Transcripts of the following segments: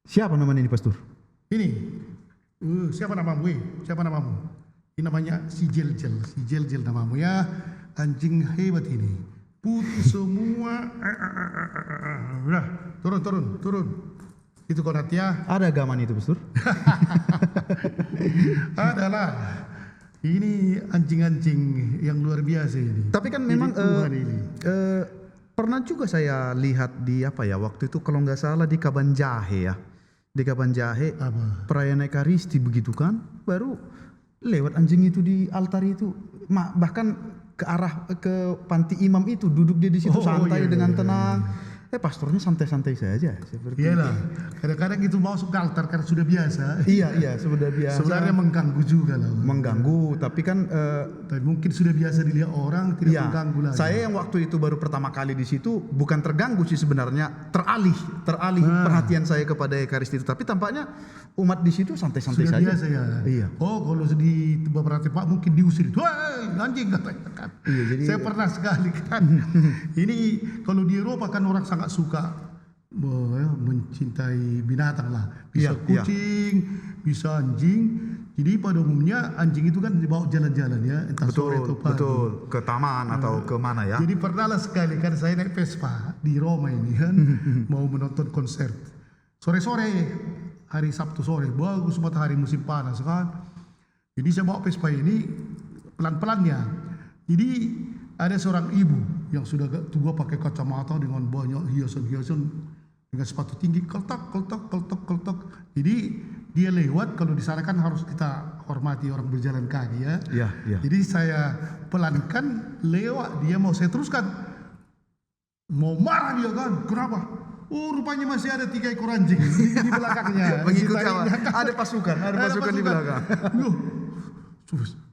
Siapa namanya ini, Pastor? Ini, siapa namamu? Siapa namamu? Ini namanya si Jel-Jel. Si Jel-Jel namamu ya. Anjing hebat ini. Putih semua. Nah, turun. Itu konat ya. Ada agama itu, Pastor? Adalah. Ini anjing-anjing yang luar biasa ini. Tapi kan memang Tuhan ini. pernah juga saya lihat di waktu itu kalau nggak salah di Kabanjahe ya. Di Kabanjahe perayaan Ekaristi begitu kan, baru lewat anjing itu di altar itu, bahkan ke arah ke panti imam itu duduk dia di situ santai dengan tenang. Pastornya santai-santai saja seperti Iyalah, kadang-kadang itu masuk ke altar karena sudah biasa. Iya, sudah biasa. Sebenarnya mengganggu juga lah. Mengganggu, tapi kan tapi mungkin sudah biasa dilihat orang, tidak mengganggu lagi. Saya yang waktu itu baru pertama kali di situ bukan terganggu sih sebenarnya, teralih perhatian saya kepada Ekaristi itu. Tapi tampaknya umat di situ santai-santai sudah saja. Biasa ya. Iya. Oh, kalau di beberapa tempat mungkin diusir. Wah, anjing katanya kan. Iya, jadi saya pernah sekali kan. Ini kalau di Eropa kan orang sangat suka mencintai binatang lah. Bisa kucing, bisa anjing. Jadi pada umumnya anjing itu kan dibawa jalan-jalan ya, entah sore atau pagi. Betul, ke taman atau ke mana ya. Jadi pernah lah sekali kan saya naik Vespa di Roma ini kan, mau menonton konser. Sore-sore, hari Sabtu sore, bagus matahari musim panas kan. Jadi saya bawa Vespa ini pelan-pelannya. Jadi ada seorang ibu yang sudah tua pakai kacamata dengan banyak hiasan-hiasan dengan sepatu tinggi, keltak. Jadi dia lewat, kalau di sana kan harus kita hormati orang berjalan kaki ya. Iya. Jadi saya pelankan lewat, dia mau saya teruskan. Mau marah dia kan, kenapa? Oh, rupanya masih ada 3 ekor anjing di belakangnya. Mengikuti apa? Ada pasukan di belakang.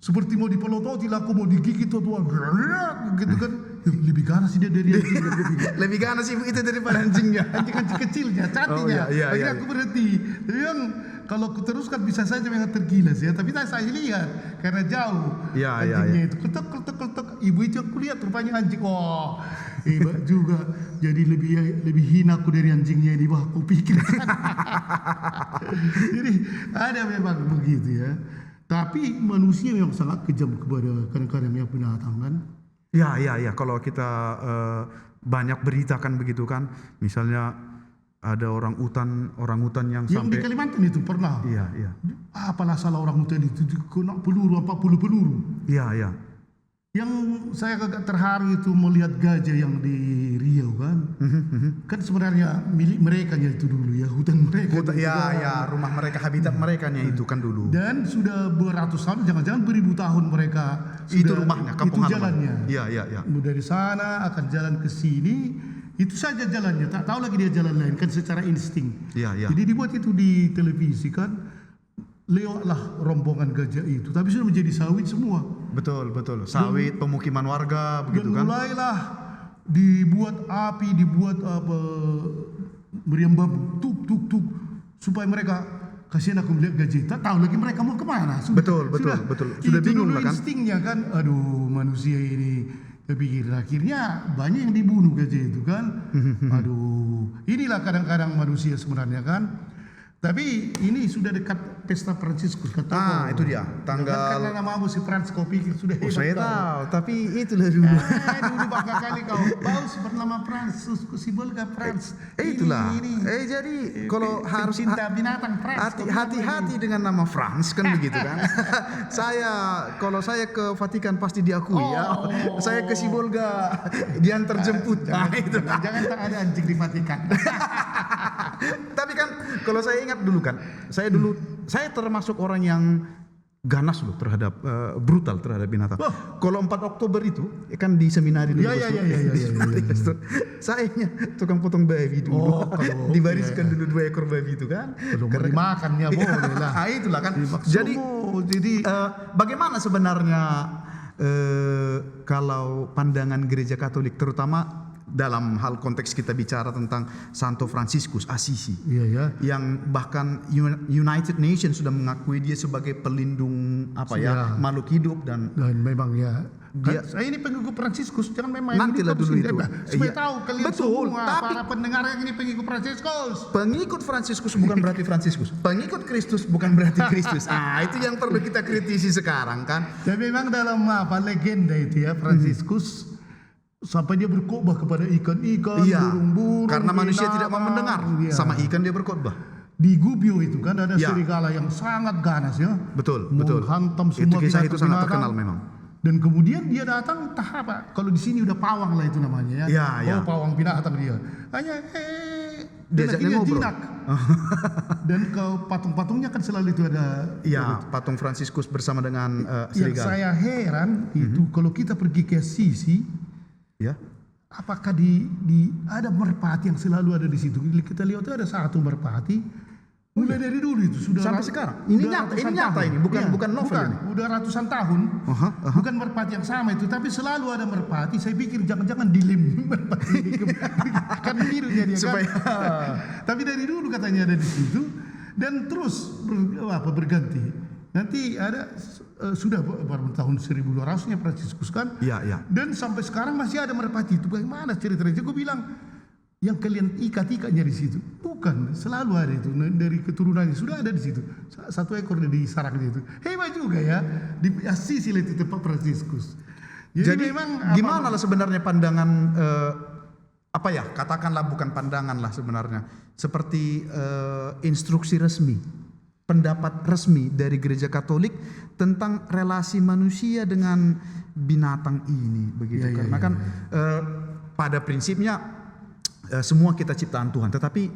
Seperti mau dipelototi lah, aku mau digigit tuh gitu kan. Lebih ganas sih dia dari anjing. Lebih ganas sih itu daripada anjingnya. Anjing kecilnya, cantiknya. Akhirnya aku berhenti. Yang kalau aku teruskan bisa saja memang tergilas ya. Tapi saya lihat karena jauh anjingnya itu ketok. Ibu itu aku lihat rupanya anjing. Oh, hebat juga. Jadi lebih hina aku dari anjingnya ini. Wah, aku pikir. Jadi ada memang begitu ya. Tapi manusia memang sangat kejam kepada kadang-kadang yang binatang kan. Ya. Kalau kita banyak berita kan begitu kan. Misalnya ada orang hutan yang sampai di Kalimantan itu pernah. Iya. Apalah salah orang hutan itu kena peluru 40 peluru. Iya. Yang saya agak terharu itu melihat gajah yang di Riau kan. Kan sebenarnya milik mereka itu dulu ya, hutan mereka. Ya, rumah mereka, habitat mereka itu kan dulu. Dan sudah beratus tahun, jangan-jangan beribu tahun mereka. Itu rumahnya, kampung itu jalannya. Iya. Dari sana akan jalan ke sini, itu saja jalannya. Tak tahu lagi dia jalan lain kan secara insting. Iya. Jadi dibuat itu di televisi kan. Lewatlah rombongan gajah itu, tapi sudah menjadi sawit semua. Betul. Sawit, pemukiman warga begitu kan. Mulailah dibuat api, dibuat meriam bambu, tuk supaya mereka kasihan aku melihat gajah. Tak tahu lagi mereka mau kemana. Betul. Sudah bingung lah kan. Instingnya kan, aduh manusia ini. Tapi akhirnya banyak yang dibunuh gajah itu kan. Aduh, inilah kadang-kadang manusia sebenarnya kan. Tapi ini sudah dekat pesta Fransiskus kata. Itu dia. Tanggal. Karena namamu si Frans, kau pikir sudah hebat. Saya tahu, tapi itulah dulu. Dulu bangga kali kau. Paus bernama Francis, simbolnya Frans. Itulah. Jadi kalau harus cinta binatang Frans. Hati-hati dengan nama Frans kan begitu kan. Kalau saya ke Vatikan pasti diakui ya. Saya ke Sibolga diantar jemput. Jangan tak ada anjing di Vatikan. Tapi kan kalau saya ingat dulu kan, saya termasuk orang yang ganas loh terhadap brutal terhadap binatang. Kalau 4 Oktober itu kan di seminari dulu. Saya tukang potong babi dulu. Dibariskan dulu 2 ekor babi itu kan. Belum dimakannya boleh lah. Itulah kan. Jadi bagaimana sebenarnya kalau pandangan gereja Katolik terutama dalam hal konteks kita bicara tentang Santo Fransiskus Assisi. Iya ya. Yang bahkan United Nations sudah mengakui dia sebagai pelindung makhluk hidup dan memang ya. Dia, saya ini pengikut Fransiskus, jangan memang nantilah dulu itu. Supaya tahu kalian betul, semua tapi para pendengar yang ini pengikut Fransiskus. Pengikut Fransiskus bukan berarti Fransiskus. Pengikut Kristus bukan berarti Kristus. Itu yang perlu kita kritisi sekarang kan. Tapi memang dalam legenda itu ya Fransiskus sampai dia berkhotbah kepada ikan-ikan, burung-burung. Karena manusia tidak mau mendengar, sama ikan dia berkhotbah. Di Gubbio itu kan ada serigala yang sangat ganas ya. Betul. Menghantam semua itu kisah itu sangat binatang. terkenal memang. Dan kemudian dia datang entah apa. Kalau di sini udah pawang lah itu namanya ya. Pawang binatang dia. Hanya diajaknya ngobrol. Jinak. Dan ke patung-patungnya kan selalu itu ada. Iya, patung Fransiskus bersama dengan serigala. Yang saya heran itu kalau kita pergi ke Assisi, ya. Apakah ada merpati yang selalu ada di situ? Kita lihat ada satu merpati. Mulai dari dulu itu sudah sampai sekarang. Ini nyata ini, bukan novel ini. Udah ratusan tahun. Bukan merpati yang sama itu, tapi selalu ada merpati. Saya pikir jangan-jangan dilem merpati ini kan biru dia supaya kan. Tapi dari dulu katanya ada di situ dan terus berganti. Nanti ada sudah baru tahun 1200-nya Fransiskus kan. Iya. Dan sampai sekarang masih ada merpati itu. Bagaimana ceritanya? Gue bilang yang kalian ikat-ikatnya di situ bukan, selalu ada itu dari keturunannya sudah ada di situ. Satu ekor di sarang itu hebat juga ya, di Assisi itu tempat Fransiskus. Jadi memang gimana lah sebenarnya pandangan katakanlah bukan pandangan lah sebenarnya, seperti instruksi resmi, pendapat resmi dari Gereja Katolik tentang relasi manusia dengan binatang ini begitu. Karena kan pada prinsipnya semua kita ciptaan Tuhan, tetapi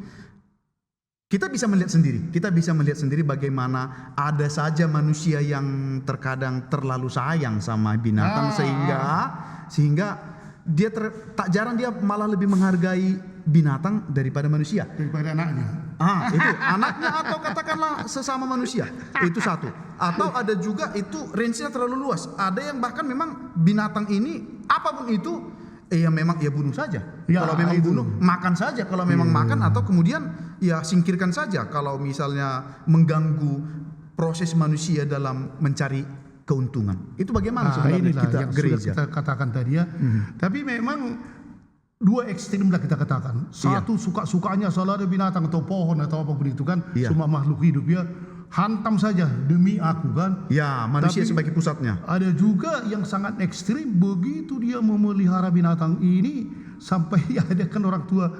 kita bisa melihat sendiri bagaimana ada saja manusia yang terkadang terlalu sayang sama binatang sehingga dia tak jarang dia malah lebih menghargai binatang daripada manusia, daripada anaknya. Itu anaknya atau katakanlah sesama manusia. Itu satu. Atau ada juga itu range-nya terlalu luas. Ada yang bahkan memang binatang ini apapun itu memang bunuh saja. Kalau memang bunuh, makan saja. Kalau memang makan atau kemudian singkirkan saja kalau misalnya mengganggu proses manusia dalam mencari keuntungan. Itu bagaimana sebenarnya kita yang gereja? Sudah kita katakan tadi ya. Tapi memang dua ekstrim lah kita katakan. Satu suka-sukanya selalu ada binatang atau pohon atau apapun itu kan. Semua makhluk hidup ya. Hantam saja demi aku kan. Ya, manusia tapi sebagai pusatnya. Ada juga yang sangat ekstrim, begitu dia memelihara binatang ini sampai ada kan orang tua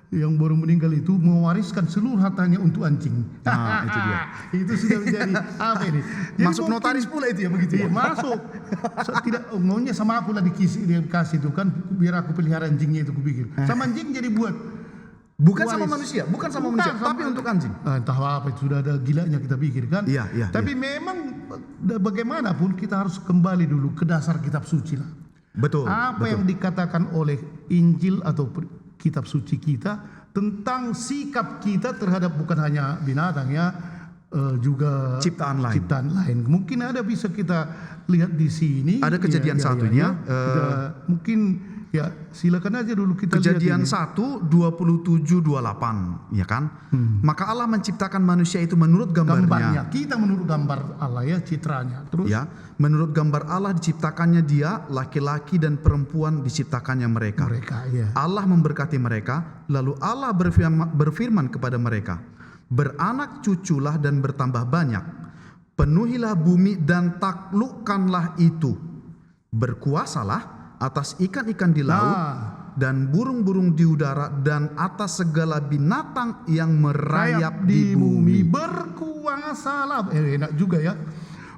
yang baru meninggal itu mewariskan seluruh hartanya untuk anjing. Itu dia. Itu sudah menjadi apa ini? Jadi masuk notaris pula itu ya begitu. Iya, masuk. Tidak maunya sama aku lah dikasih itu kan biar aku pelihara anjingnya itu kupikir. Sama anjing jadi buat bukan sama manusia, tapi untuk anjing. Entah apa itu sudah ada gilanya kita pikir kan. Tapi memang bagaimanapun kita harus kembali dulu ke dasar kitab suci lah. Betul. Apa yang dikatakan oleh Injil atau kitab suci kita tentang sikap kita terhadap bukan hanya binatang ya, juga ciptaan lain. Mungkin ada bisa kita lihat di sini. Ada kejadian satunya. Mungkin ya silakan aja dulu kita Kejadian lihat 1:27-28 ya kan. Maka Allah menciptakan manusia itu menurut gambarnya. Kita menurut gambar Allah ya, citranya. Terus menurut gambar Allah diciptakannya dia, laki-laki dan perempuan diciptakannya mereka. Allah memberkati mereka, lalu Allah berfirman kepada mereka, beranak cuculah dan bertambah banyak, penuhilah bumi dan taklukkanlah itu, berkuasalah atas ikan-ikan di laut dan burung-burung di udara dan atas segala binatang yang merayap di bumi. Berkuasalah, enak juga ya.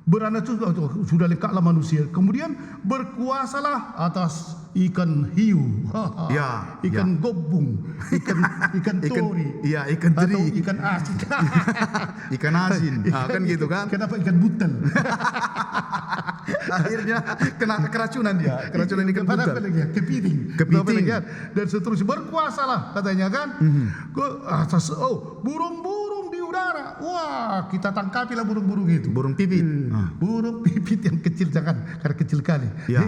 Beranak juga sudah lengkaplah manusia. Kemudian berkuasalah atas ikan hiu, ikan gobung, ikan tori, ikan teri, atau ikan asin, ikan asin, kan gitu kan? Kenapa ikan butel? Akhirnya kena keracunan ikan butel. Kepiting. Dan seterusnya berkuasalah katanya kan. Atas burung-burung di udara suara, wah kita tangkapilah burung-burung itu. Burung pipit. Burung pipit yang kecil, jangan, karena kecil kali. Ya.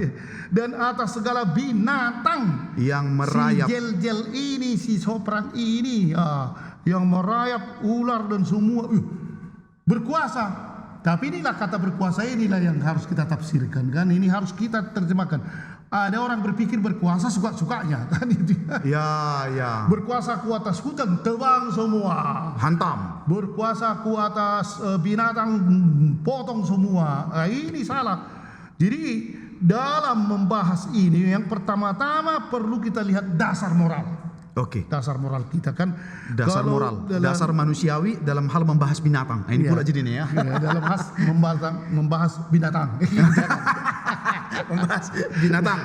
Dan atas segala binatang Yang merayap. si jel-jel ini, si sopran ini, yang merayap, ular dan semua berkuasa. Tapi inilah kata berkuasa, inilah yang harus kita tafsirkan kan. Ini harus kita terjemahkan. Ada orang berpikir berkuasa suka-sukanya kan itu. Ya. Berkuasa ku atas hutan, tebang semua. Hantam. Berkuasa ku atas binatang, potong semua. Ini salah. Jadi dalam membahas ini, yang pertama-tama perlu kita lihat dasar moral. Oke. Dasar moral kita kan. Dasar kalau moral, dalam, dasar manusiawi dalam hal membahas binatang. Ini pula jadinya ya. Dalam membahas binatang. Membahas binatang,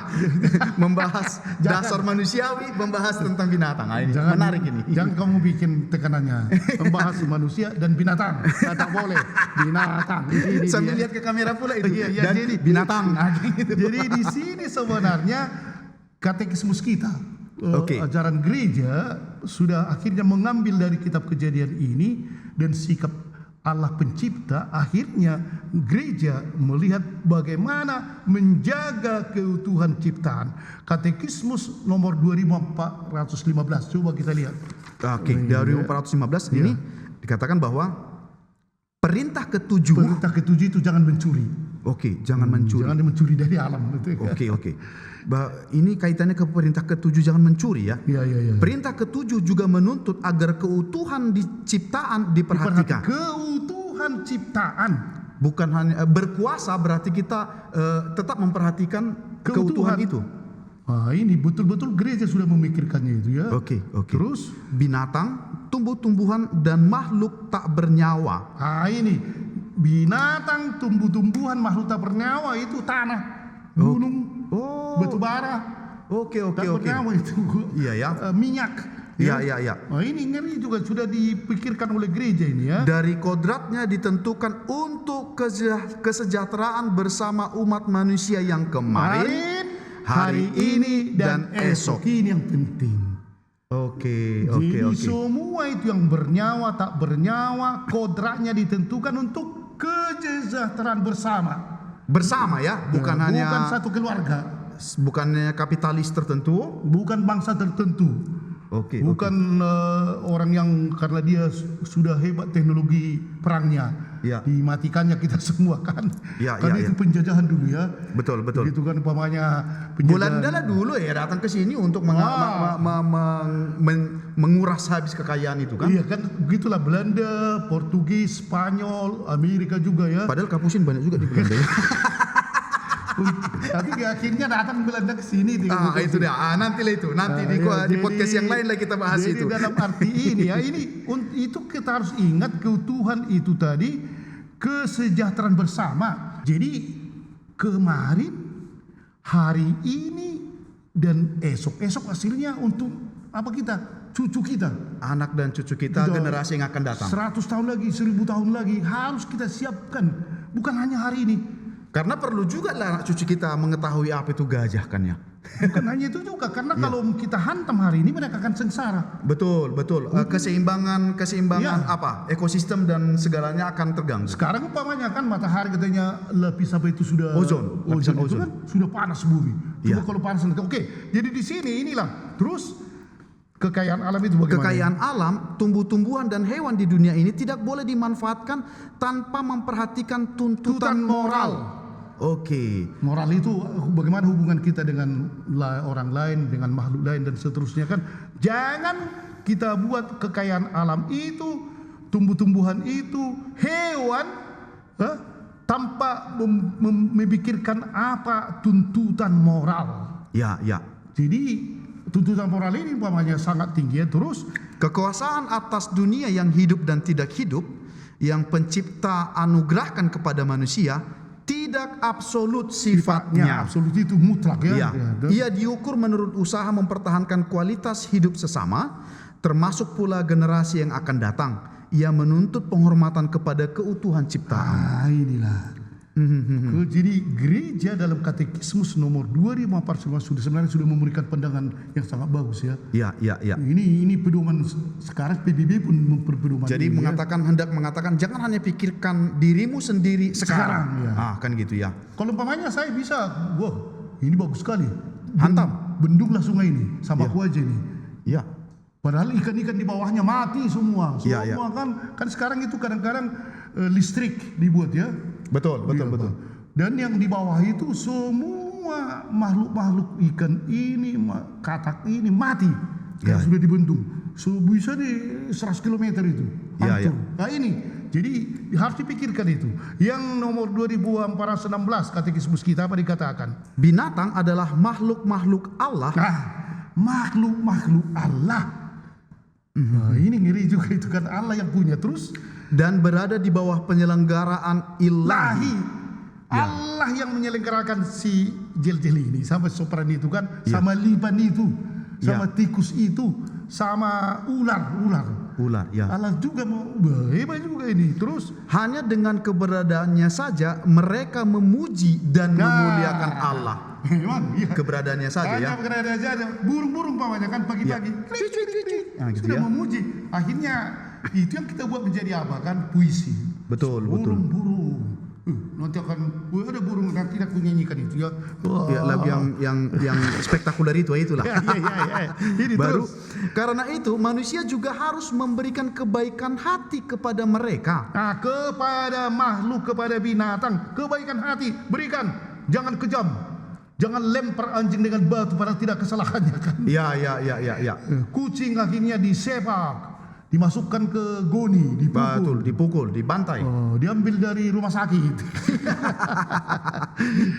membahas dasar manusiawi, membahas tentang binatang. Ini menarik ini. Jangan kamu bikin tekanannya. Membahas manusia dan binatang. Tak boleh. Binatang. Sambil lihat ke kamera pula itu. Iya, Dan jadi binatang. Jadi di sini sebenarnya katekismus kita, ajaran gereja sudah akhirnya mengambil dari kitab Kejadian ini dan sikap Allah pencipta. Akhirnya gereja melihat bagaimana menjaga keutuhan ciptaan. Katekismus nomor 2415. Coba kita lihat. Oke, dari 2415 ini dikatakan bahwa perintah ketujuh itu jangan mencuri. Oke, jangan mencuri. Jangan mencuri dari alam. Oke. Ini kaitannya ke perintah ketujuh, jangan mencuri ya. Iya. Perintah ketujuh juga menuntut agar keutuhan di ciptaan diperhatikan. Keutuhan ciptaan. Bukan hanya berkuasa, berarti kita tetap memperhatikan keutuhan itu. Ini betul-betul gereja sudah memikirkannya itu ya. Oke. Terus binatang, tumbuh-tumbuhan dan makhluk tak bernyawa. Ini binatang, tumbuh-tumbuhan, makhluk tak bernyawa itu tanah, gunung, batu bara. Oke. Bernyawa itu. Iya ya. Minyak. Iya. Ini ngeri juga sudah dipikirkan oleh gereja ini ya. Dari kodratnya ditentukan untuk kesejahteraan bersama umat manusia yang kemarin, hari ini dan esok. Ini yang penting. Oke. Jadi semua itu yang bernyawa, tak bernyawa, kodratnya ditentukan untuk kesejahteraan bersama. Bersama ya, bukan hanya satu keluarga. Bukannya kapitalis tertentu, bukan bangsa tertentu. Bukan orang yang karena dia sudah hebat teknologi perangnya, dimatikannya kita semua kan. Karena itu penjajahan dulu ya. Betul. Begitu kan umpamanya penjajahan. Belanda dulu ya datang ke sini untuk menguras habis kekayaan itu kan. Iya kan, begitulah Belanda, Portugis, Spanyol, Amerika juga ya. Padahal kapusin banyak juga di Belanda ya. Tapi akhirnya datang Belanda ke sini. Itu dia. Nanti di podcast yang lain lah kita bahas jadi itu. Dalam arti ini ya, itu kita harus ingat keutuhan itu tadi, kesejahteraan bersama. Jadi kemarin, hari ini dan esok hasilnya untuk apa kita? Cucu kita, anak dan cucu kita, generasi yang akan datang. 100 tahun lagi, 1000 tahun lagi harus kita siapkan. Bukan hanya hari ini. Karena perlu juga lah anak cucu kita mengetahui apa itu gajah kan ya. Bukan hanya itu juga, karena kalau kita hantam hari ini mereka akan sengsara. Betul. Keseimbangan ekosistem dan segalanya akan terganggu. Sekarang umpamanya kan matahari katanya lapis apa itu sudah lapisan itu ozon kan sudah panas bumi. Coba kalau panas nanti. Jadi di sini inilah. Terus kekayaan alam itu bagaimana? Kekayaan alam, tumbuh-tumbuhan dan hewan di dunia ini tidak boleh dimanfaatkan tanpa memperhatikan tuntutan moral. Moral itu bagaimana hubungan kita dengan orang lain, dengan makhluk lain dan seterusnya kan. Jangan kita buat kekayaan alam itu, tumbuh-tumbuhan itu, hewan tanpa memikirkan apa tuntutan moral. Ya. Jadi tuntutan moral ini umpamanya sangat tinggi ya. Terus kekuasaan atas dunia yang hidup dan tidak hidup yang pencipta anugerahkan kepada manusia tidak absolut sifatnya. Absolut itu mutlak ya. Ia diukur menurut usaha mempertahankan kualitas hidup sesama, termasuk pula generasi yang akan datang. Ia menuntut penghormatan kepada keutuhan ciptaan. Inilah. Jadi gereja dalam katekismus nomor 2545 sebenarnya sudah memberikan pandangan yang sangat bagus ya. Ya. Ini pedoman sekarang PBB pun memperpedoman. Jadi ini, hendak mengatakan jangan hanya pikirkan dirimu sendiri sekarang. ya. Kan gitu ya. Kalau umpamanya saya bisa, wah ini bagus sekali. Hantam. Bendunglah sungai ini sama aku aja nih. Ya. Padahal ikan-ikan di bawahnya mati semua. Ya. Kan sekarang itu kadang-kadang listrik dibuat ya. Betul. Dan yang di bawah itu semua makhluk-makhluk ikan ini, katak ini mati. Karena sudah dibendung. Bisa di 100 km itu hancur. Nah ini, jadi harus dipikirkan itu. Yang nomor 2416 katekismus kita apa dikatakan? Binatang adalah makhluk-makhluk Allah. Makhluk-makhluk Allah. Nah, ini ngeri juga itu kan Allah yang punya terus dan berada di bawah penyelenggaraan ilahi. Allah yang menyelenggarakan si jel-jel ini sampai sopran itu kan, sama liban itu, sama tikus itu, sama ular. Ya. Allah juga mau hebat juga ini. Terus hanya dengan keberadaannya saja mereka memuji dan memuliakan Allah. Memang, keberadaannya saja ya. Hanya keberadaannya saja. Burung-burung pamannya kan pagi-pagi. Gitu sudah memuji. Akhirnya itu yang kita buat menjadi apa kan? Puisi. Betul. Burung. Nanti akan ada burung nanti aku nyanyikan itu ya. Ya lagu yang spektakuler itulah. Ini baru terus. Karena itu manusia juga harus memberikan kebaikan hati kepada mereka. Kepada makhluk, kepada binatang, kebaikan hati berikan. Jangan kejam. Jangan lempar anjing dengan batu padahal tidak kesalahannya kan. Ya. Kucing akhirnya disepak, dimasukkan ke goni, dipukul, dibantai. Diambil dari rumah sakit.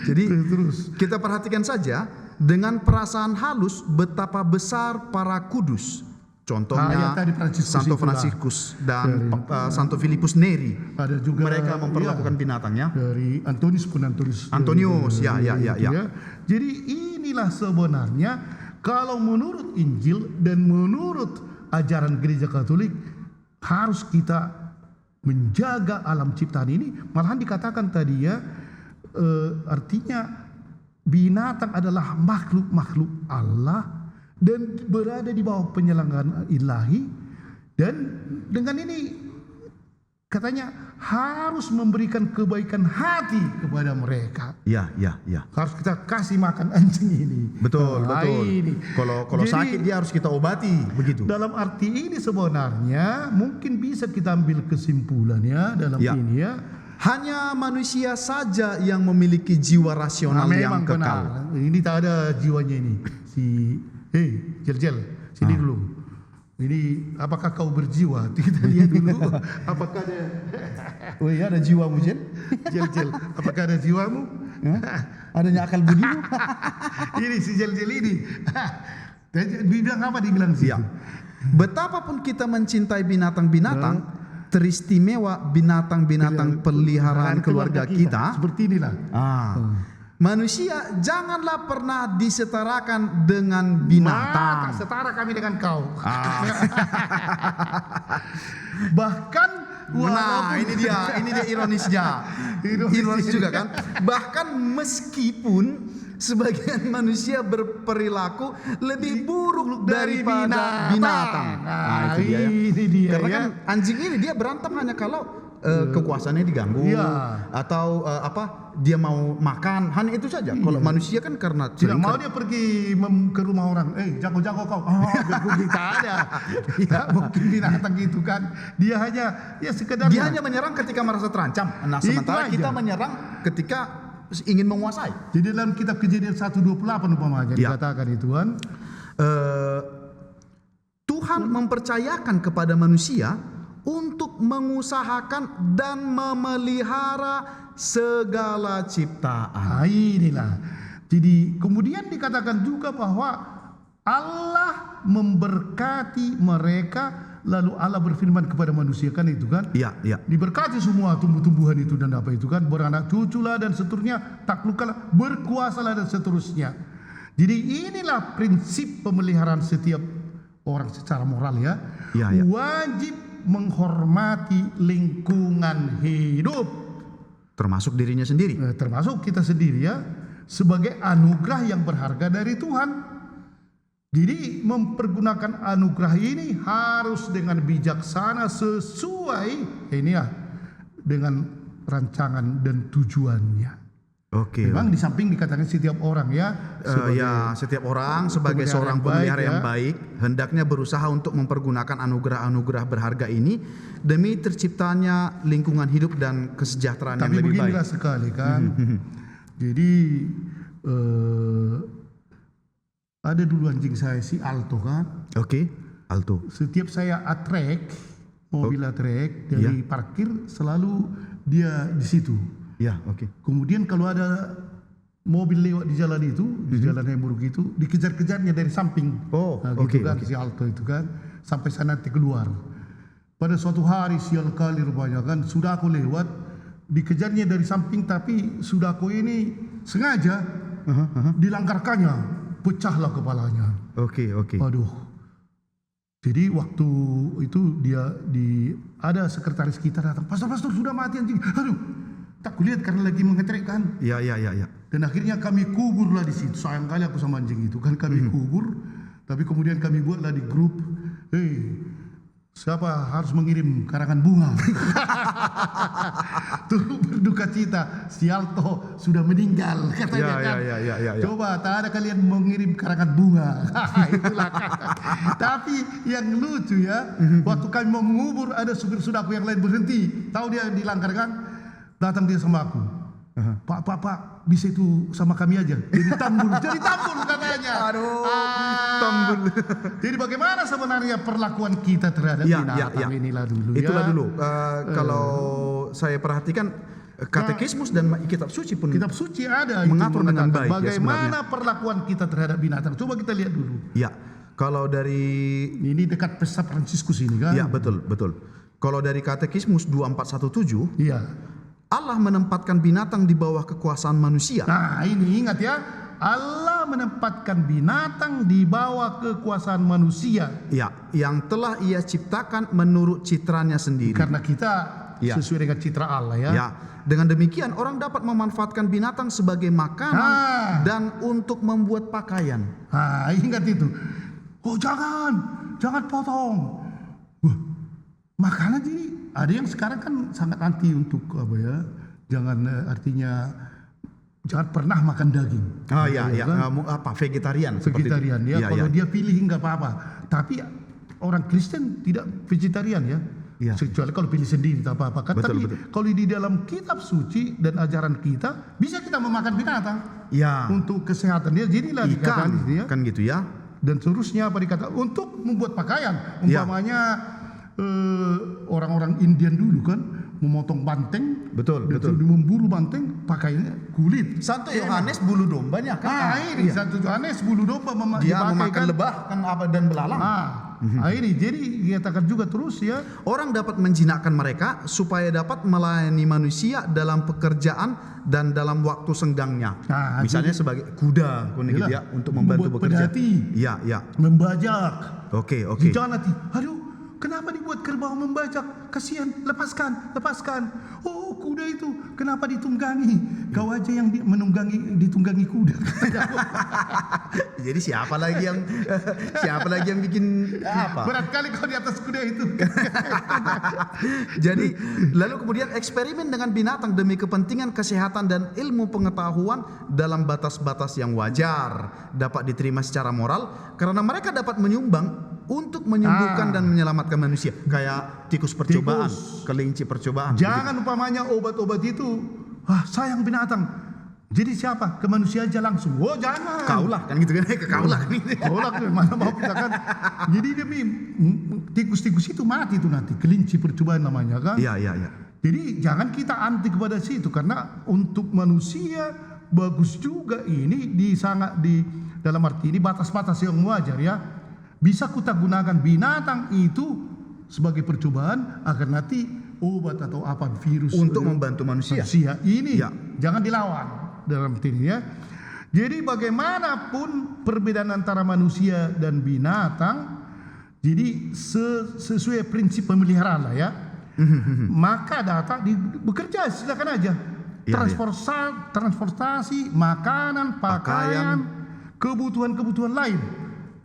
Jadi terus kita perhatikan saja dengan perasaan halus betapa besar para kudus. Contohnya Santo Fransiskus dan Santo Filipus Neri. Ada juga mereka memperlakukan binatangnya. Dari Antonius. Ya. Jadi inilah sebenarnya kalau menurut Injil dan menurut ajaran Gereja Katolik harus kita menjaga alam ciptaan ini. Malahan dikatakan tadi ya, artinya binatang adalah makhluk-makhluk Allah dan berada di bawah penyelenggaraan ilahi, dan dengan ini katanya harus memberikan kebaikan hati kepada mereka. Ya. Harus kita kasih makan anjing ini. Betul. Kalau sakit dia harus kita obati, begitu. Dalam arti ini sebenarnya mungkin bisa kita ambil kesimpulannya dalam ini ya. Hanya manusia saja yang memiliki jiwa rasional yang kekal. Benar. Ini tak ada jiwanya ini. Jel, sini dulu. Ini apakah kau berjiwa? Kita lihat dulu. Apakah ada ada jiwamu, Jel? Jel, apakah ada jiwamu? Adanya akal budimu? Ini si Jel ini. Dibilang apa dibilang sih? Betapapun kita mencintai binatang-binatang, teristimewa binatang-binatang peliharaan keluarga kita. Seperti inilah. Manusia janganlah pernah disetarakan dengan binatang. Tak setara kami dengan kau. Bahkan ini dia ironisnya. Ironis juga kan. Bahkan meskipun sebagian manusia berperilaku lebih buruk daripada binatang. Itu dia. Ini dia. Karena kan anjing ini dia berantem hanya kalau kekuasaannya diganggu atau dia mau makan, hanya itu saja. Kalau manusia kan karena tidak mau dia pergi ke rumah orang, jago-jago kau, kita ada. Mungkin binatang gitu kan, dia hanya sekedar dia hanya menyerang ketika merasa terancam. Nah sementara kita menyerang ketika ingin menguasai. Jadi dalam kitab Kejadian 1:28 umpamanya dikatakan itu kan, Tuhan mempercayakan kepada manusia untuk mengusahakan dan memelihara segala ciptaan. Inilah. Jadi kemudian dikatakan juga bahwa Allah memberkati mereka, lalu Allah berfirman kepada manusia kan itu kan. Diberkati semua tumbuh-tumbuhan itu dan apa itu kan, beranak cuculah dan seterusnya, takluklah, berkuasalah dan seterusnya. Jadi inilah prinsip pemeliharaan setiap orang secara moral ya. Wajib menghormati lingkungan hidup. termasuk dirinya sendiri. Termasuk kita sendiri ya, sebagai anugerah yang berharga dari Tuhan. Jadi mempergunakan anugerah ini harus dengan bijaksana sesuai ini ya dengan rancangan dan tujuannya. Oke. Memang di samping dikatakan setiap orang ya, setiap orang sebagai seorang pemelihara yang baik hendaknya berusaha untuk mempergunakan anugerah-anugerah berharga ini demi terciptanya lingkungan hidup dan kesejahteraan yang lebih baik. Tapi beginilah sekali kan. Jadi ada dulu anjing saya si Alto kan. Oke, Alto. Setiap saya mobil atrek dari parkir selalu dia di situ. Ya, oke. Kemudian kalau ada mobil lewat di jalan itu, di jalan yang buruk itu, dikejar-kejarnya dari samping. Oh, nah, oke. gitu kan, si Alto itu kan, sampai sana nanti keluar. Pada suatu hari sial kali rupanya kan, sudah aku lewat, dikejarnya dari samping, tapi sudah aku ini sengaja dilanggarkannya, pecahlah kepalanya. Oke. Waduh. Jadi waktu itu ada sekretaris kita datang, Pastor sudah mati anjing. Aduh. Tak kulihat karena lagi mengetrek kan. Ya. Dan akhirnya kami kuburlah di situ. Sayang kali aku sama anjing itu kan kami kubur. Tapi kemudian kami buatlah di grup. Siapa harus mengirim karangan bunga? Tuh berduka cita. Si Alto sudah meninggal katanya kan. Ya. Coba tak ada kalian mengirim karangan bunga. Itulah kan. Tapi yang lucu ya, waktu kami mau mengubur ada supir sudahku yang lain berhenti. Tahu dia dilanggar kan? Datang dia sama aku. Pak, bisa itu sama kami aja. Jadi tambul katanya. Aduh, tambul. Jadi bagaimana sebenarnya perlakuan kita terhadap binatang inilah dulu. Itulah dulu. Kalau saya perhatikan katekismus dan kitab suci pun kitab suci ada mengatur dengan baik. Bagaimana perlakuan kita terhadap binatang? Coba kita lihat dulu. Ya, kalau dari ini dekat Pesta Fransiskus ini kan? Ya, betul. Kalau dari katekismus 2417, iya. Allah menempatkan binatang di bawah kekuasaan manusia. Nah, ini ingat ya. Allah menempatkan binatang di bawah kekuasaan manusia. Ya, yang telah Ia ciptakan menurut citranya sendiri. Karena kita sesuai dengan citra Allah ya. Ya, dengan demikian orang dapat memanfaatkan binatang sebagai makanan dan untuk membuat pakaian. Nah, ingat itu. Oh, jangan potong. Makanan jadi ada yang sekarang kan sangat anti untuk apa ya? Artinya jangan pernah makan daging. Kan? Vegetarian. Vegetarian ya. Kalau dia pilih nggak apa-apa. Tapi orang Kristen tidak vegetarian ya. Kecuali kalau pilih sendiri tak apa-apa kan. Tapi kalau di dalam kitab suci dan ajaran kita bisa kita memakan binatang. Ya. Untuk kesehatan dia. Jadilah ikan ya. Kan gitu ya. Dan seterusnya apa dikata untuk membuat pakaian. Umpamanya orang-orang Indian dulu kan memotong banteng, betul. Memburu banteng pakainya kulit. Santo Yohanes bulu dombanya kan. Ini Santo Yohanes bulu domba dia memakan lebah kan apa dan belalang. Ini jadi dikatakan juga terus ya. Orang dapat menjinakkan mereka supaya dapat melayani manusia dalam pekerjaan dan dalam waktu senggangnya. Misalnya sebagai kuda gitu ya untuk membantu bekerja. Iya. Membajak. Oke. Jangan nanti, aduh, kenapa dibuat kerbau membajak? Kasihan, lepaskan. Oh, kuda itu kenapa ditunggangi? Kau aja yang ditunggangi kuda. Jadi siapa lagi yang bikin apa? Berat kali kau di atas kuda itu. Jadi lalu kemudian eksperimen dengan binatang demi kepentingan kesehatan dan ilmu pengetahuan dalam batas-batas yang wajar dapat diterima secara moral karena mereka dapat menyumbang untuk menyembuhkan dan menyelamatkan manusia. Kayak tikus percobaan, kelinci percobaan. Jangan umpamanya obat-obat itu sayang binatang. Jadi siapa? Ke manusia aja langsung. Oh, jangan. Kaulah kan gitu kan. Kaulah kan. Kaulah mana mau kita kan. Jadi demi tikus-tikus itu mati itu nanti. Kelinci percobaan namanya kan. Iya. Jadi jangan kita anti kepada situ karena untuk manusia bagus juga ini dalam arti ini batas-batas yang wajar ya. Bisa kita gunakan binatang itu sebagai percobaan agar nanti obat atau apa virus untuk membantu manusia. Ini jangan dilawan dalam ini ya. Jadi bagaimanapun perbedaan antara manusia dan binatang, jadi sesuai prinsip pemeliharaan lah ya. Maka bekerja silakan aja. transportasi, makanan, pakaian, kebutuhan-kebutuhan lain.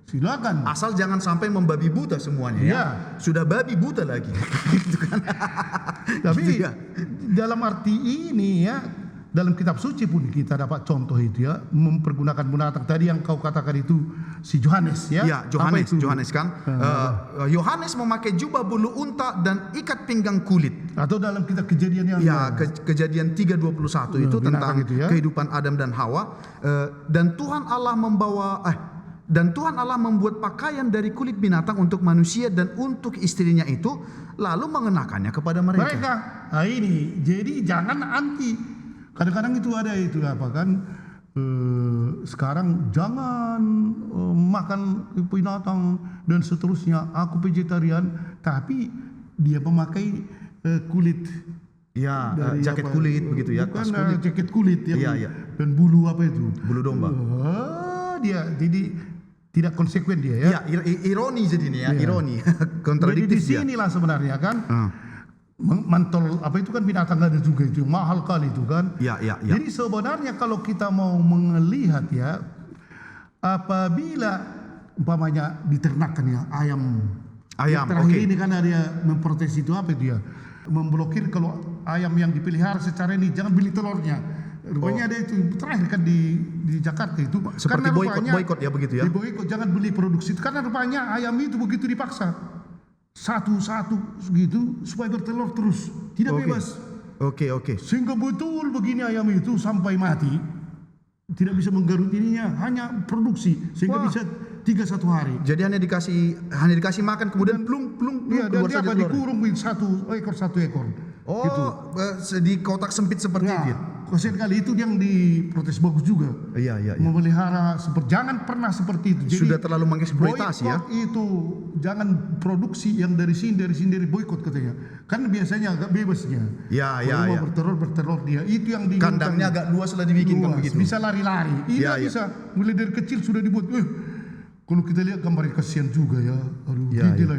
Silakan. Asal jangan sampai membabi buta semuanya ya. Sudah babi buta lagi. Gitu kan. Tapi Gitu ya. dalam arti ini ya, dalam kitab suci pun kita dapat contoh itu ya, mempergunakan binatang. Tadi yang kau katakan itu si Yohanes ya. Ya, Yohanes kan. Yohanes memakai jubah bulu unta dan ikat pinggang kulit. Atau dalam kitab Kejadian yang Kejadian 3:21 itu tentang itu ya. kehidupan Adam dan Hawa. Dan Tuhan Allah membuat pakaian dari kulit binatang untuk manusia dan untuk istrinya itu, lalu mengenakannya kepada mereka. Nah ini, jadi jangan anti. Kadang-kadang itu ada itu apa kan? Sekarang jangan makan binatang dan seterusnya. Aku vegetarian, tapi dia memakai kulit. Ya, jaket kulit begitu ya. Bukan jaket kulit ya. Iya. Dan bulu apa itu? Bulu domba. Dia jadi tidak konsekuen dia ya. Ya, ironi jadinya ya, ironi. Kontradiktif jadi di sinilah sebenarnya kan. Mantol apa itu kan binatang ada juga itu mahal kali itu kan. Ya. Jadi sebenarnya kalau kita mau melihat ya, apabila umpamanya diternakan ya ayam terakhir ini kan ada memprotes itu apa itu ya, memblokir kalau ayam yang dipelihara secara ini jangan beli telurnya. Rupanya ada itu terakhir kan di Jakarta itu. Seperti boykot ya begitu ya. Di boykot jangan beli produksi itu karena rupanya ayam itu begitu dipaksa satu-satu gitu supaya bertelur terus tidak bebas. Oke. Sehingga betul begini ayam itu sampai mati tidak bisa menggarut ininya, hanya produksi sehingga bisa 3-1 hari. Jadi hanya dikasih makan kemudian plung Iya, dan keluar dia saja apa telur. dikurung satu ekor. Gitu. Di kotak sempit seperti itu. Kasihan kali itu yang diprotes bagus juga. Iya. Memelihara jangan pernah seperti itu. Jadi, sudah terlalu mengeksploitasi ya. Itu jangan produksi yang dari sini boykot katanya. Kan biasanya agak bebasnya. Ya. Bertelur dia. Itu yang di kandangnya agak luas lah dibikin kan begitu. Bisa lari-lari. Iya bisa. Mulai dari kecil sudah dibuat. Kalau kita lihat gambar kasihan juga ya. Aduh, lah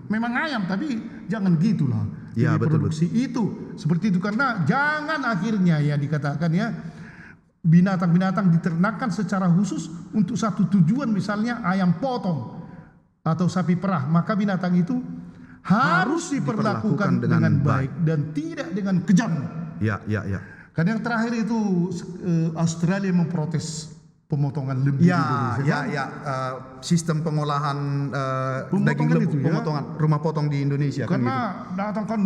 memang ayam tapi jangan gitulah. Ya, betul. Produksi itu seperti itu karena jangan akhirnya ya dikatakan ya binatang-binatang diternakan secara khusus untuk satu tujuan, misalnya ayam potong atau sapi perah, maka binatang itu harus diperlakukan dengan baik dan tidak dengan kejam. Ya. Karena yang terakhir itu Australia memprotes pemotongan lembu di Indonesia. Sistem pengolahan daging lembu, pemotongan rumah potong di Indonesia karena kan gitu. datangkan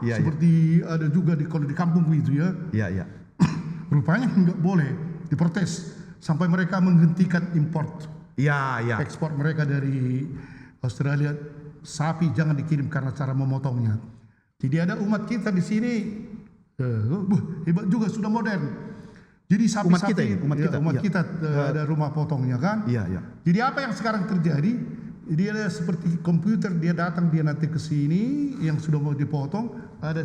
seperti ada juga kalau di kampung itu ya. Iya. Rupanya nggak boleh diprotes sampai mereka menghentikan import. Iya. Ekspor mereka dari Australia sapi jangan dikirim karena cara memotongnya. Jadi ada umat kita di sini hebat juga sudah modern. Jadi sapi-sapi umat kita ada rumah potongnya kan. Iya. Jadi apa yang sekarang terjadi? Dia ada seperti komputer, dia datang dia nanti ke sini yang sudah mau dipotong ada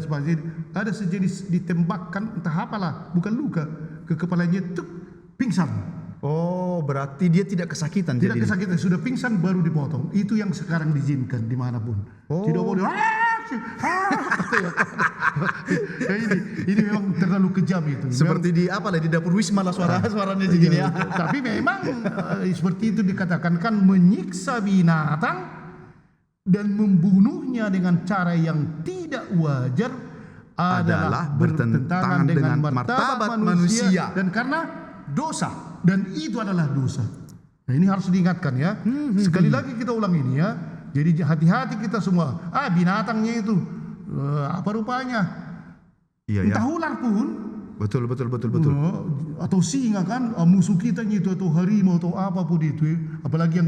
sejenis ditembakkan entah apalah, bukan luka ke kepalanya tuh pingsan. Oh, berarti dia tidak kesakitan. Tidak kesakitan, sudah pingsan baru dipotong. Itu yang sekarang diizinkan dimanapun. Tidak boleh. Ini memang terlalu kejam itu. Seperti di dapur Wisma lah suaranya jadi ya. Tapi memang seperti itu dikatakan kan menyiksa binatang dan membunuhnya dengan cara yang tidak wajar adalah bertentangan dengan martabat manusia dan karena dosa. Dan itu adalah dosa. Nah ini harus diingatkan ya. Sekali lagi kita ulang ini ya. Jadi hati-hati kita semua. Binatangnya itu apa rupanya? Iya. Entah ular pun. Betul. Atau singa kan musuh kita itu atau harimau atau apapun itu. Apalagi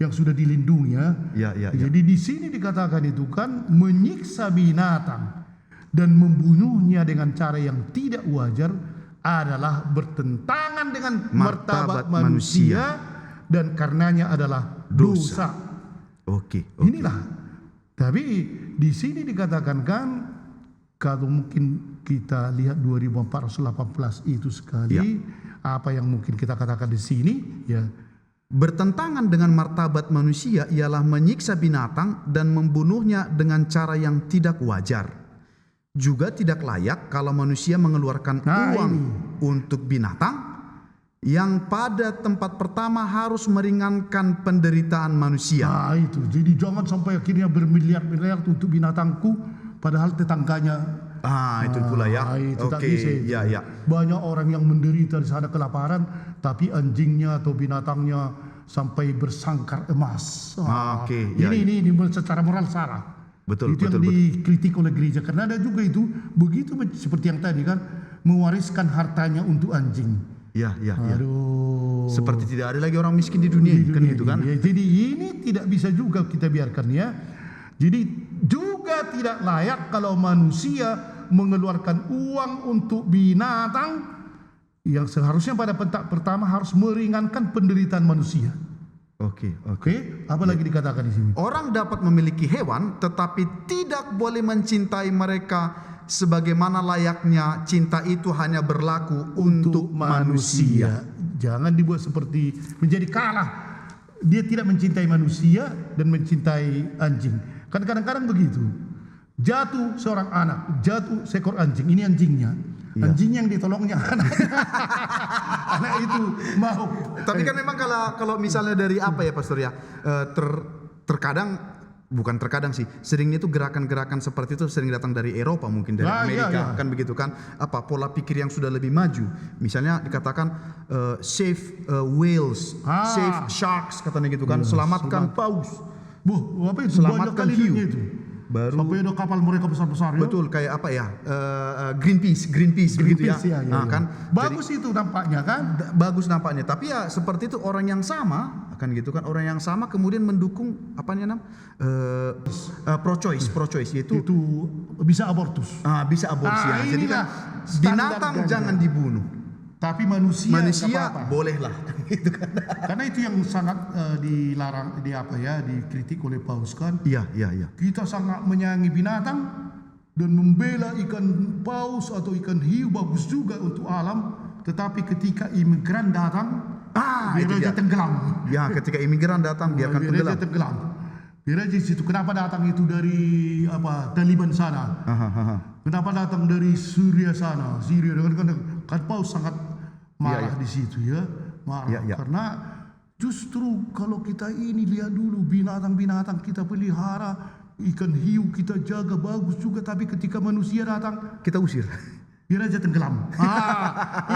yang sudah dilindungi ya. Iya. Jadi di sini dikatakan itu kan menyiksa binatang dan membunuhnya dengan cara yang tidak wajar adalah bertentangan dengan martabat manusia dan karenanya adalah dosa. Oke. Inilah. Tapi di sini dikatakan kan kalau mungkin kita lihat 2418 itu sekali apa yang mungkin kita katakan di sini ya. Bertentangan dengan martabat manusia ialah menyiksa binatang dan membunuhnya dengan cara yang tidak wajar. juga tidak layak kalau manusia mengeluarkan uang untuk binatang yang pada tempat pertama harus meringankan penderitaan manusia. Nah itu, jadi jangan sampai akhirnya bermiliar-miliar untuk binatangku, padahal tetangganya. Itu pula ya. Itu tak Oke, bisa itu. ya. Banyak orang yang menderita di sana kelaparan, tapi anjingnya atau binatangnya sampai bersangkar emas. Oke, ya. Ini secara moral salah. Betul, itu yang dikritik oleh gereja, karena ada juga itu begitu seperti yang tadi kan, mewariskan hartanya untuk anjing. Ya. Aduh. Seperti tidak ada lagi orang miskin di dunia, kan gitu kan? Ya, jadi ini tidak bisa juga kita biarkan ya. Jadi juga tidak layak kalau manusia mengeluarkan uang untuk binatang yang seharusnya pada pertama harus meringankan penderitaan manusia. Oke. Apa lagi dikatakan di sini? Orang dapat memiliki hewan, tetapi tidak boleh mencintai mereka sebagaimana layaknya cinta itu hanya berlaku untuk manusia. Jangan dibuat seperti menjadi kalah. Dia tidak mencintai manusia dan mencintai anjing. Kan kadang-kadang begitu. Jatuh seorang anak, jatuh seekor anjing. Ini anjingnya. Anjing yang ditolongnya anak itu mau. Tapi kan memang kalau misalnya dari apa ya Pastor ya, bukan terkadang sih, seringnya itu gerakan-gerakan seperti itu sering datang dari Eropa, mungkin dari Amerika, kan begitu kan, pola pikir yang sudah lebih maju. Misalnya dikatakan save whales, save sharks katanya gitu kan, selamatkan paus. Apa itu? Selamatkan hiu. Itu. Baru sampai ada kapal mereka besar-besar ya. Betul, kayak apa ya? Greenpeace begitu ya. Kan. Bagus jadi, itu nampaknya kan? Bagus nampaknya, tapi ya seperti itu orang yang sama kan gitu kan, orang yang sama kemudian mendukung pro-choice yaitu itu bisa abortus. Bisa aborsi. Jadi kan binatang jangan dibunuh. Tapi manusia bolehlah gitu kan. Karena itu yang sangat dilarang, dikritik oleh Paus kan. Iya. Kita sangat menyayangi binatang dan membela ikan paus atau ikan hiu, bagus juga untuk alam. Tetapi ketika imigran datang, biar aja tenggelam. Ya, ketika imigran datang biarkan tenggelam. Biar aja situ. Kenapa datang itu dari Taliban sana? Kenapa datang dari Syria sana? Syria kan Paus sangat marah di situ ya. Marah karena justru kalau kita ini lihat dulu binatang-binatang kita pelihara, ikan hiu kita jaga bagus juga, tapi ketika manusia datang kita usir. Biar aja tenggelam.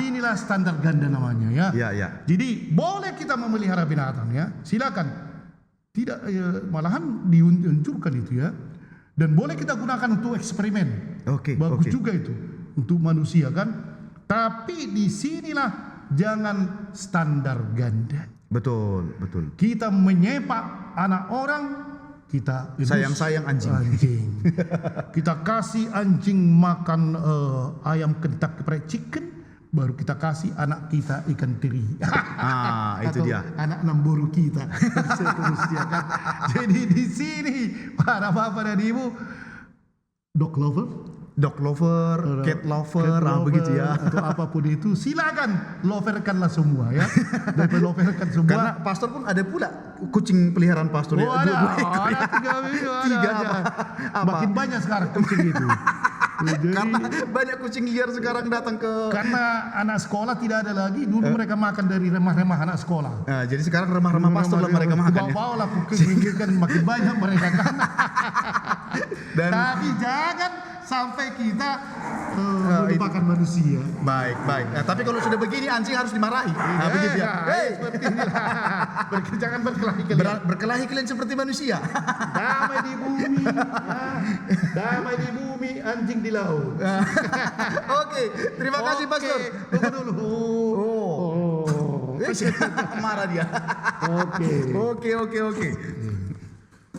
Inilah standar ganda namanya ya. Jadi boleh kita memelihara binatang ya, silakan. Tidak, malahan dianjurkan itu ya. Dan boleh kita gunakan untuk eksperimen. Bagus juga itu untuk manusia kan. Tapi disinilah jangan standar ganda. Betul. Kita menyepak anak orang, kita sayang anjing. Kita kasih anjing makan ayam kentak fried chicken, baru kita kasih anak kita ikan teri. Itu dia. Anak namburu kita. Seterusnya kan. Jadi di sini para bapak dan ibu, dog lover, cat lover, begitu ya. Atau apapun itu, silakan loverkanlah semua ya. Dan loverkan semua. Karena pastor pun ada pula kucing peliharaan pastor ya. Ada 3 Makin banyak sekarang kucing itu. Karena banyak kucing liar sekarang datang ke. Karena anak sekolah tidak ada lagi. Dulu mereka makan dari remah-remah anak sekolah. Jadi sekarang remah-remah pastor lah mereka makan. Bawa-bawa kucing kan makin banyak mereka kan. Tapi jangan sampai kita melupakan manusia. Baik. Tapi kalau sudah begini anjing harus dimarahi. Begitu ya. Seperti inilah. Jangan berkelahi kalian. Berkelahi kalian seperti manusia. Damai di bumi. Damai di bumi, anjing di laut. Oke, terima kasih pastor. Tunggu dulu. Marah dia. Oke.